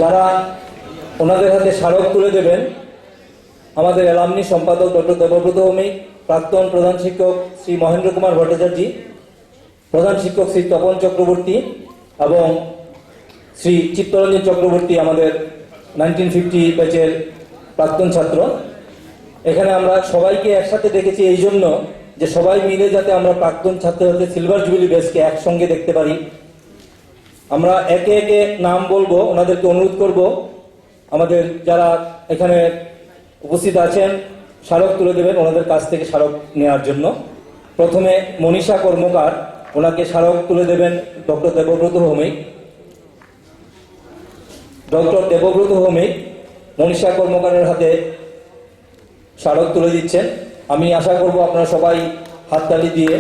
যারা ওনাদের হাতে স্মারক তুলে দেবেন আমাদের অ্যালামনি সম্পাদক ডক্টর দেবব্রত ভৌমিক, প্রাক্তন প্রধান শিক্ষক শ্রী মহেন্দ্র কুমার ভট্টাচার্য, প্রধান শিক্ষক শ্রী তপন চক্রবর্তী এবং শ্রী চিত্তরঞ্জন চক্রবর্তী, আমাদের 1950 ব্যাচের প্রাক্তন ছাত্র। এখানে আমরা সবাইকে একসাথে দেখেছি এই জন্য যে সবাই মিলে যাতে আমরা প্রাক্তন ছাত্রদের সিলভার জুবিলি ব্যাচকে একসঙ্গে দেখতে পারি। আমরা একে একে নাম বলবো, ওনাদেরকে অনুরোধ করব আমাদের যারা এখানে উপস্থিত আছেন স্মারক তুলে দেবেন ওনাদের কাছ থেকে স্মারক নেওয়ার জন্য। প্রথমে মনীষা কর্মকার, ওনাকে স্মারক তুলে দেবেন ডক্টর দেবব্রত ভৌমিক। ডক্টর দেবব্রত ভৌমিক মনীষা কর্মকারের হাতে স্মারক তুলে দিচ্ছেন। আমি আশা করব আপনারা সবাই হাততালি দিয়ে